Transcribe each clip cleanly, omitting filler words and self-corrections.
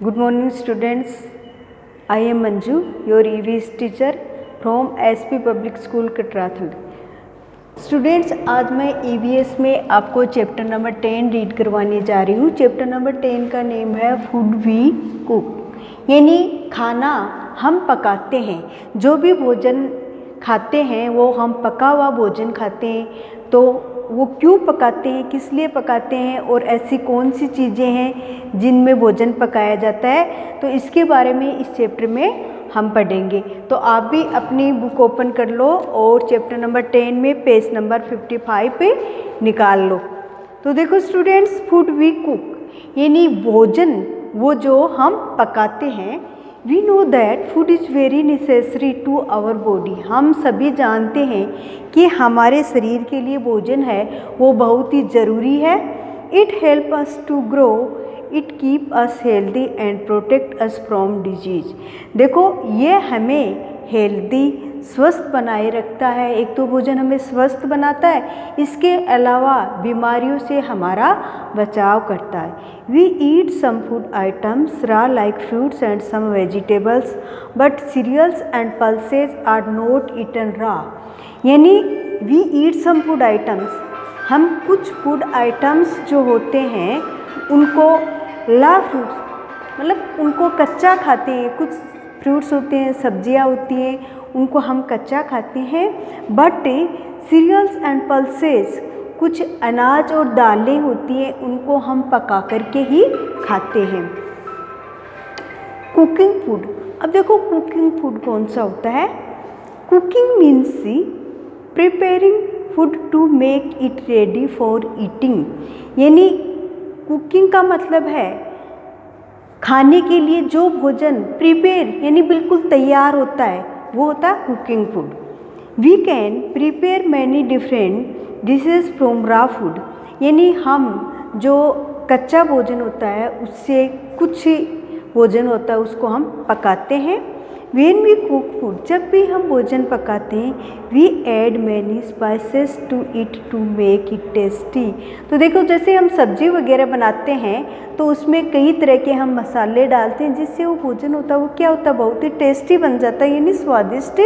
Good morning students. I am Manju, your EVS teacher from SP Public School Katrathal. Students, आज मैं EVS में आपको chapter number 10 read करवाने जा रही हूँ। चैप्टर नंबर 10 का नेम है फूड वी कुक, यानी खाना हम पकाते हैं। जो भी भोजन खाते हैं वो हम पका हुआ भोजन खाते हैं। तो वो क्यों पकाते हैं, किस लिए पकाते हैं और ऐसी कौन सी चीज़ें हैं जिनमें भोजन पकाया जाता है, तो इसके बारे में इस चैप्टर में हम पढ़ेंगे। तो आप भी अपनी बुक ओपन कर लो और चैप्टर नंबर 10 में पेज नंबर 55 पे निकाल लो। तो देखो स्टूडेंट्स, फूड वी कुक यानी भोजन वो जो हम पकाते हैं। We know that food is very necessary to our body. हम सभी जानते हैं कि हमारे शरीर के लिए भोजन है वो बहुत ही ज़रूरी है। It help us to grow, it keep us healthy and protect us from disease. देखो, ये हमें हेल्दी स्वस्थ बनाए रखता है। एक तो भोजन हमें स्वस्थ बनाता है, इसके अलावा बीमारियों से हमारा बचाव करता है। We eat some food items raw like fruits and some vegetables, but cereals and pulses are not eaten raw। यानी we eat some food items, हम कुछ फूड आइटम्स जो होते हैं उनको ला फ्रूट्स मतलब उनको कच्चा खाते हैं। कुछ फ्रूट्स होते हैं, सब्जियां होती हैं, उनको हम कच्चा खाते हैं। बट सीरियल्स एंड पल्सेस, कुछ अनाज और दालें होती हैं, उनको हम पका करके ही खाते हैं। कुकिंग फूड, अब देखो कुकिंग फूड कौन सा होता है। Cooking means preparing food to make it ready for eating. यानी कुकिंग का मतलब है खाने के लिए जो भोजन प्रिपेयर यानी बिल्कुल तैयार होता है वो होता है cooking food. We can prepare many different dishes from raw food. यानी हम जो कच्चा भोजन होता है उससे कुछ भोजन होता है उसको हम पकाते हैं। When we cook food, जब भी हम भोजन पकाते हैं, we add many spices to it to make it tasty। तो देखो, जैसे हम सब्जी वगैरह बनाते हैं तो उसमें कई तरह के हम मसाले डालते हैं जिससे वो भोजन होता है वो क्या होता है, बहुत ही टेस्टी बन जाता है, यानी स्वादिष्ट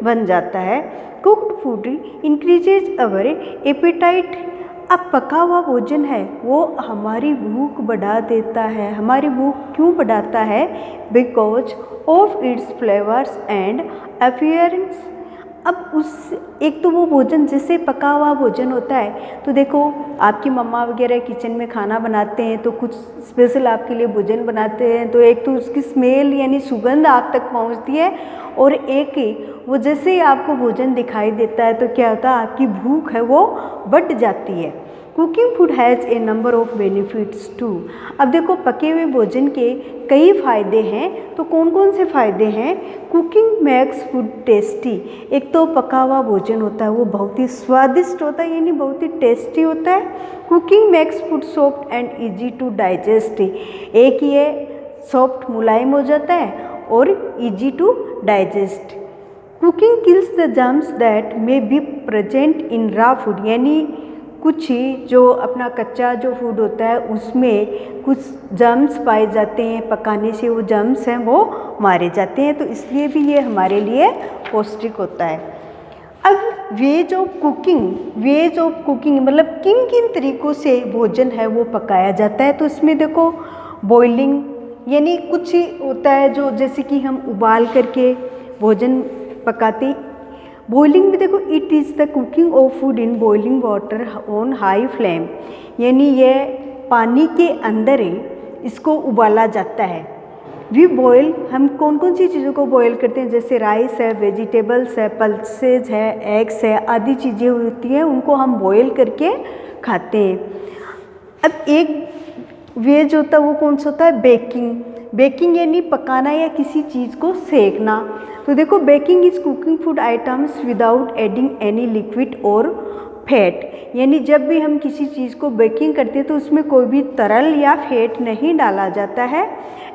बन जाता है। कुक्ड फूड इंक्रीजेज अवर एपेटाइट। अब पका हुआ भोजन है वो हमारी भूख बढ़ा देता है। हमारी भूख क्यों बढ़ाता है? Because of its flavours and appearance. अब उस एक तो वो भोजन जैसे पका हुआ भोजन होता है, तो देखो आपकी मम्मा वगैरह किचन में खाना बनाते हैं तो कुछ स्पेशल आपके लिए भोजन बनाते हैं, तो एक तो उसकी स्मेल यानी सुगंध आप तक पहुंचती है, और एक वो जैसे ही आपको भोजन दिखाई देता है तो क्या होता है, आपकी भूख है वो बढ़ जाती है। Cooking food has a number of benefits too. अब देखो, पके हुए भोजन के कई फ़ायदे हैं, तो कौन कौन से फ़ायदे हैं? Cooking makes food tasty. एक तो पका हुआ भोजन होता है वो बहुत ही स्वादिष्ट होता है, यानी बहुत ही टेस्टी होता है। Cooking makes food soft and easy to digest. एक ये सॉफ्ट मुलायम हो जाता है और easy to digest. Cooking kills the germs that may be present in raw food. यानी कुछ जो अपना कच्चा जो फूड होता है उसमें कुछ जर्म्स पाए जाते हैं, पकाने से वो जर्म्स हैं वो मारे जाते हैं, तो इसलिए भी ये हमारे लिए पौष्टिक होता है। अब वेज ऑफ कुकिंग मतलब किन किन तरीक़ों से भोजन है वो पकाया जाता है। तो इसमें देखो, बॉइलिंग यानी कुछ होता है जो जैसे कि हम उबाल करके भोजन पकाते। बॉइलिंग में देखो, it is the cooking of food in boiling water on high flame. यानी ये पानी के अंदर इसको उबाला जाता है। वी बॉयल, हम कौन कौन सी चीज़ों को बॉयल करते हैं, जैसे राइस है, वेजिटेबल्स है, पल्सेज है, एग्स है, आदि चीज़ें होती हैं, उनको हम बॉयल करके खाते हैं। अब एक वेज होता है वो कौन सा होता है? बेकिंग यानी पकाना या किसी चीज़ को सेकना। तो देखो, baking is cooking food items without adding any liquid और फैट। यानी जब भी हम किसी चीज़ को बेकिंग करते हैं तो उसमें कोई भी तरल या फैट नहीं डाला जाता है।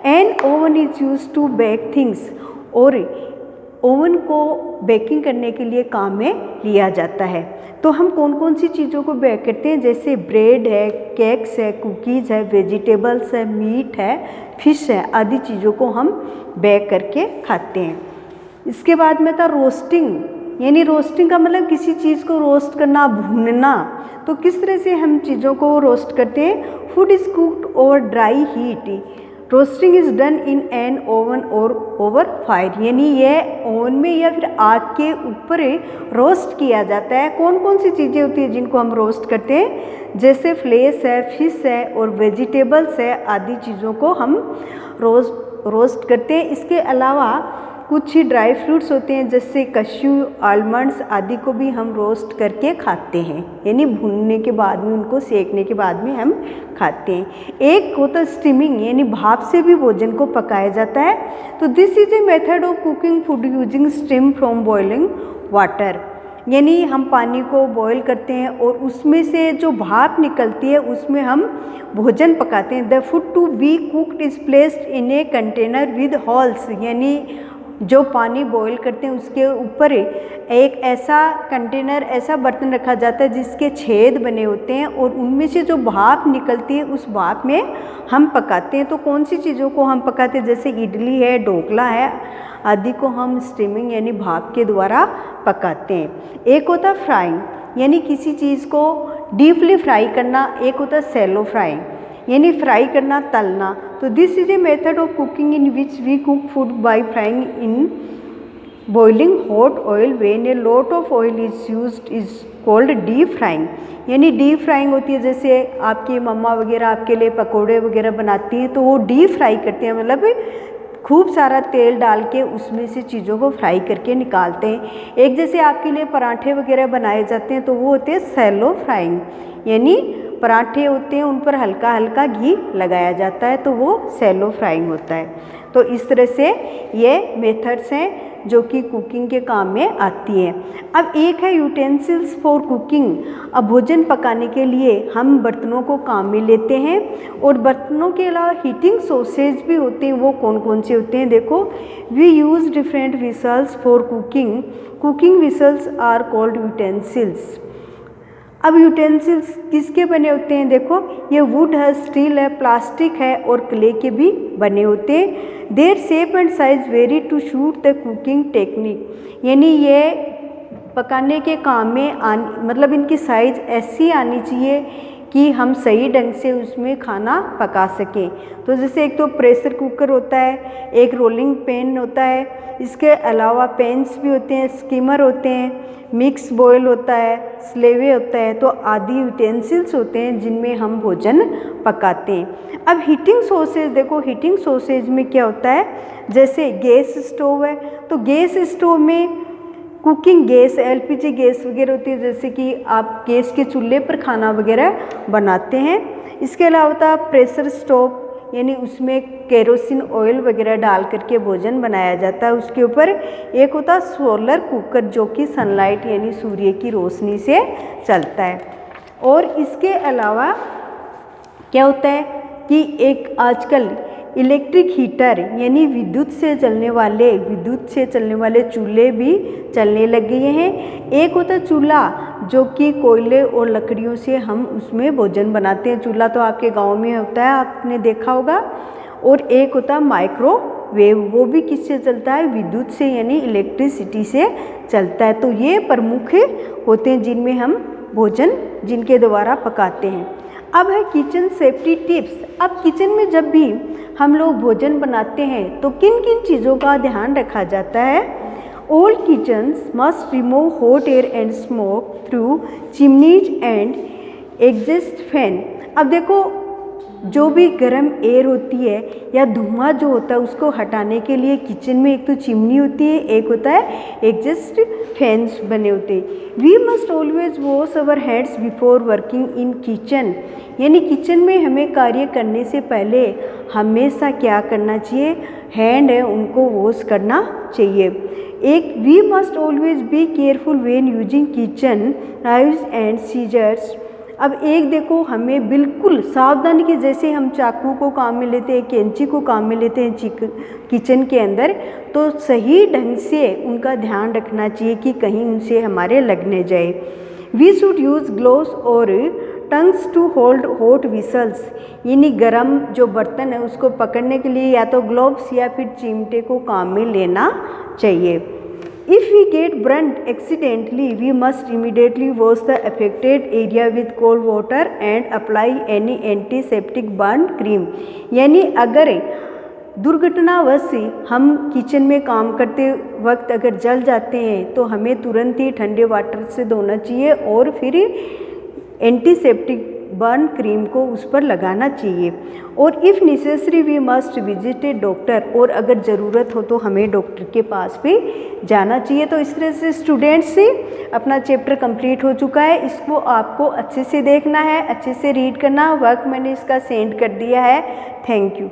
An oven is use to bake things. और ओवन को बेकिंग करने के लिए काम में लिया जाता है। तो हम कौन कौन सी चीज़ों को बेक करते हैं, जैसे ब्रेड है, केक्स है, कुकीज़ है, वेजिटेबल्स है, मीट है, फिश है, आदि चीज़ों को हम बेक करके खाते हैं। इसके बाद में था रोस्टिंग, यानी रोस्टिंग का मतलब किसी चीज़ को रोस्ट करना, भूनना। तो किस तरह से हम चीज़ों को रोस्ट करते हैं, food is cooked over dry heat, roasting is done in an oven और ओवर फायर, यानी यह ओवन में या फिर आग के ऊपर रोस्ट किया जाता है। कौन कौन सी चीज़ें होती हैं जिनको हम रोस्ट करते हैं, जैसे फ्लेश है, फिश है और वेजिटेबल्स है, आदि चीज़ों को हम रोस्ट करते हैं। इसके अलावा कुछ ड्राई फ्रूट्स होते हैं जैसे कश्यू, आलमंड्स आदि को भी हम रोस्ट करके खाते हैं, यानी भूनने के बाद में, उनको सेकने के बाद में हम खाते हैं। एक होता है स्टीमिंग, यानी भाप से भी भोजन को पकाया जाता है। तो this is a method of cooking food using steam from boiling water, यानी हम पानी को बॉईल करते हैं और उसमें से जो भाप निकलती है उसमें हम भोजन पकाते हैं। The food to be cooked is placed in a container with holes, यानी जो पानी बॉईल करते हैं उसके ऊपर एक ऐसा कंटेनर, ऐसा बर्तन रखा जाता है जिसके छेद बने होते हैं और उनमें से जो भाप निकलती है उस भाप में हम पकाते हैं। तो कौन सी चीज़ों को हम पकाते हैं, जैसे इडली है, ढोकला है, आदि को हम स्टीमिंग यानी भाप के द्वारा पकाते हैं। एक होता है फ्राइंग, यानी किसी चीज़ को डीपली फ्राई करना। एक होता है सैलो फ्राइंग, यानी फ्राई करना, तलना। तो this is a method of cooking in which we cook food by frying in boiling hot oil when a lot of oil is used is called deep frying, यानी deep frying होती है। जैसे आपकी मम्मा वगैरह आपके लिए पकोड़े वगैरह बनाती हैं तो वो डीप फ्राई करती हैं, मतलब खूब सारा तेल डाल के उसमें से चीज़ों को फ्राई करके निकालते हैं। एक जैसे आपके लिए पराठे वगैरह बनाए जाते हैं तो वो होते हैं सैलो फ्राइंग, यानी पराठे होते हैं उन पर हल्का हल्का घी लगाया जाता है तो वो सैलो फ्राइंग होता है। तो इस तरह से ये मेथड्स हैं जो कि कुकिंग के काम में आती है। अब एक है यूटेंसिल्स फॉर कुकिंग। अब भोजन पकाने के लिए हम बर्तनों को काम में लेते हैं और बर्तनों के अलावा हीटिंग सोर्सेज भी होते हैं। वो कौन कौन से होते हैं, देखो, we use different vessels for cooking. Cooking vessels are called utensils. अब यूटेंसिल्स किसके बने होते हैं, देखो, ये वुड है, स्टील है, प्लास्टिक है और क्ले के भी बने होते हैं। Their shape and size vary to suit the cooking technique, यानी ये पकाने के काम में मतलब इनकी साइज ऐसी आनी चाहिए कि हम सही ढंग से उसमें खाना पका सकें। तो जैसे एक तो प्रेशर कुकर होता है, एक रोलिंग पैन होता है, इसके अलावा पैन्स भी होते हैं, स्कीमर होते हैं, मिक्स बॉयल होता है, स्लेवे होता है। तो आदि यूटेंसिल्स होते हैं जिनमें हम भोजन पकाते हैं। अब हीटिंग सोर्सेज देखो, हीटिंग सोर्सेज में क्या होता है, जैसे गैस स्टोव है तो गैस स्टोव में कुकिंग गैस, एलपीजी गैस वगैरह होती है, जैसे कि आप गैस के चूल्हे पर खाना वगैरह बनाते हैं। इसके अलावा होता है प्रेशर स्टोव, यानी उसमें केरोसिन ऑयल वगैरह डाल करके भोजन बनाया जाता है। उसके ऊपर एक होता है सोलर कुकर जो कि सनलाइट यानी सूर्य की रोशनी से चलता है। और इसके अलावा क्या होता है कि एक आजकल इलेक्ट्रिक हीटर यानी विद्युत से चलने वाले चूल्हे भी चलने लगे हैं। एक होता है चूल्हा जो कि कोयले और लकड़ियों से हम उसमें भोजन बनाते हैं। चूल्हा तो आपके गांव में होता है, आपने देखा होगा। और एक होता है माइक्रोवेव, वो भी किससे चलता है, विद्युत से यानी इलेक्ट्रिसिटी से चलता है। तो ये प्रमुख होते हैं जिनमें हम भोजन जिनके द्वारा पकाते हैं। अब है किचन सेफ्टी टिप्स। अब किचन में जब भी हम लोग भोजन बनाते हैं तो किन किन चीज़ों का ध्यान रखा जाता है। All kitchens must remove hot air and smoke through chimneys and exhaust fan. अब देखो, जो भी गर्म एयर होती है या धुआं जो होता है उसको हटाने के लिए किचन में एक तो चिमनी होती है, एक होता है एग्जॉस्ट फैंस बने होते हैं। We must always wash our hands before working in kitchen, यानी किचन में हमें कार्य करने से पहले हमेशा क्या करना चाहिए, हैंड है उनको वॉश करना चाहिए। एक we must always be careful when using kitchen knives and scissors. अब एक देखो, हमें बिल्कुल सावधानी के, जैसे हम चाकू को काम में लेते हैं, कैंची को काम में लेते हैं किचन के अंदर, तो सही ढंग से उनका ध्यान रखना चाहिए कि कहीं उनसे हमारे लग न जाए। वी शुड यूज़ ग्लोव्स और tongs to hold hot vessels, यानी गर्म जो बर्तन है उसको पकड़ने के लिए या तो ग्लोव्स या फिर चिमटे को काम में लेना चाहिए। If we get burnt accidentally, we must immediately wash the affected area with cold water and apply any antiseptic burn cream। यानी अगर दुर्घटनावश हम किचन में काम करते वक्त अगर जल जाते हैं तो हमें तुरंत ही ठंडे वाटर से धोना चाहिए और फिर एंटीसेप्टिक बर्न क्रीम को उस पर लगाना चाहिए। और if necessary we must visit a doctor, और अगर ज़रूरत हो तो हमें डॉक्टर के पास भी जाना चाहिए। तो इस तरह से स्टूडेंट्स से अपना चैप्टर कंप्लीट हो चुका है। इसको आपको अच्छे से देखना है, अच्छे से रीड करना। वर्क मैंने इसका सेंड कर दिया है। Thank you.